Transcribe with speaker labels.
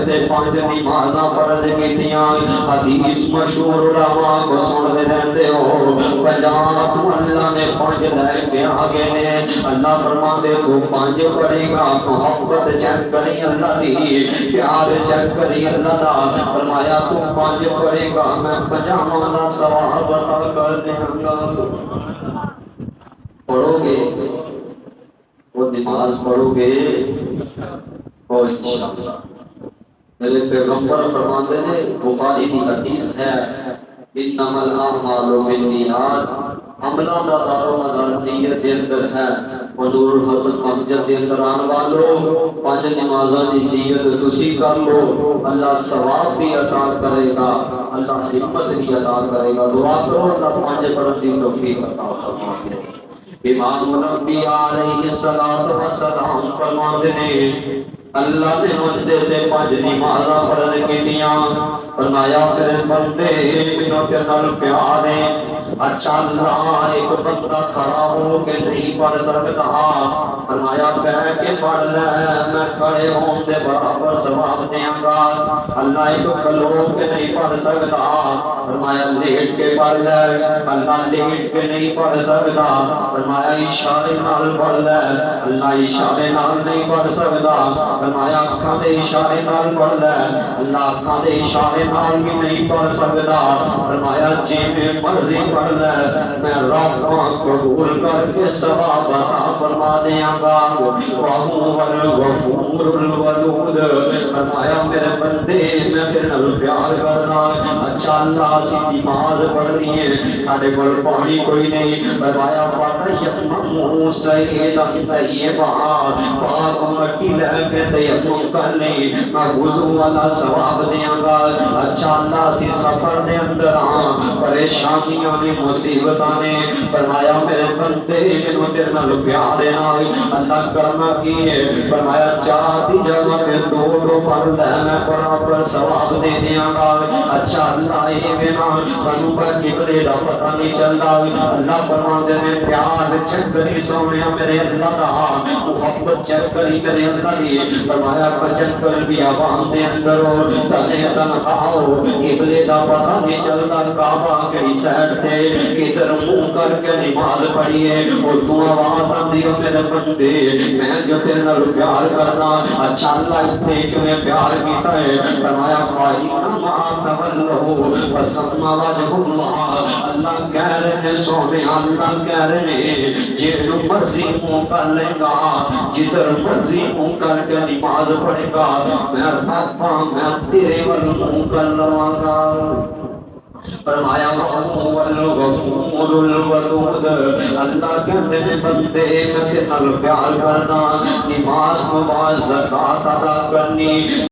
Speaker 1: تے پانچ نمازاں فرض کیتیاں حدیث مشہور علماء کو سن دے رہندے ہو بجا تو اللہ نے پانچ لے کے آگے نے اللہ فرماندے تو پانچ پڑھے گا محبت چیک کری اللہ دی پیار چیک کری اللہ دا فرمایا تو پانچ پڑھے گا میں پجامہ دا ثواب عطا کر دوں گا پڑھو گے وہ نماز پڑھو گے اور انشاءاللہ میرے پیغمبر فرماتے ہیں بخاری کی حدیث ہے انما الاعمال بالنیات عملہ دا دار و مدار نیت دے اندر ہے حضور الحسن مسجد دے اندر آن والو پانچ نمازاں دی نیت تسی کر لو اللہ ثواب بھی عطا کرے گا اللہ ہمت بھی عطا کرے گا دعا کرو اللہ پانچ پڑھن دی توفیق عطا فرمائے امام نبی علیہ الصلوۃ والسلام فرماتے ہیں اللہ نے بندے تے پانچ نمازاں فرض کیتیاں فرمایا میرے بندے انہوں کے نال پیار ہے اچھا اللہ ایک بندہ کھڑا ہو کے نہیں پڑھ سکتا فرمایا کہہ کے پڑھ لے میں کھڑے ہوں سے برابر ثواب دیاں گا اللہ ایک کھلو کے نہیں پڑھ سکتا فرمایا لیٹ کے پڑھ لے اللہ لیٹ کے نہیں پڑھ سکتا فرمایا اشارے نال پڑھ لے اللہ اشارے نال نہیں پڑھ سکتا فرمایا اکھاں دے اشارے نال پڑھ لے اللہ اکھاں دے اشارے نال بھی نہیں پڑھ سکتا فرمایا جی میں مرضی پڑھ لے میں رب قبول کر کے ثواب عطا فرما دیاں گا وَهُوَ الْغَفُورُ الْوَدُودُ فرمایا میرے بندے میں تیرے نال پیار کرنا اچھا اللہ سی نماز پڑھنی ہے ساڈے کول پانی کوئی نہیں فرمایا فَتَيَمَّمُوا صَعِيدًا طَيِّبًا پاک مٹی لے کے تیمم کر لیں میں وضو والا ثواب دیاں گا اچھا اللہ سی سفر دے اندر پریشانیاں نے مصیبتاں نے فرمایا میرے بندے مینوں تیرے نال پیار ہے اللہ کرنا کی ہے فرمایا چار دی جگہ پہ دو پڑھ لے میں برابر ثواب دے دیاں گا اچھا اللہ یہ بنا سانو پر قبلے دا پتہ نہیں چلدا اللہ فرماندے نے پیار چیک کری سونیا میرے اللہ دا محبت چیک کری میرے اللہ دی فرمایا بجن کر بھی عوام دے اندر ہو تنے تنہا ہو قبلے دا پتہ نہیں چلدا کعبہ کئی سائڈ تے کدھر منہ کر کے نماز پڑھیے اور تو آواز آندی ہو میرے بندے میں جو تیرے نال پیار کرنا اچھا اللہ اتنے کیوں پیار کیتا ہے فرمایا خائنا ما تولوا وسما وجه اللہ اللہ کہہ رہے ہیں سونے اللہ کہہ رہے ہیں جن مرضی منہ کر لے گا جدھر مرضی منہ کر کے نماز پڑھے گا میں پاپا میں تیرے ول منہ کر لواں گا فرمایا وَهُوَ الْغَفُورُ الْوَدُودُ اللہ کہتے ہیں بندے میں تیرے نال پیار کرنا نماز کو بعد زکات ادا کرنی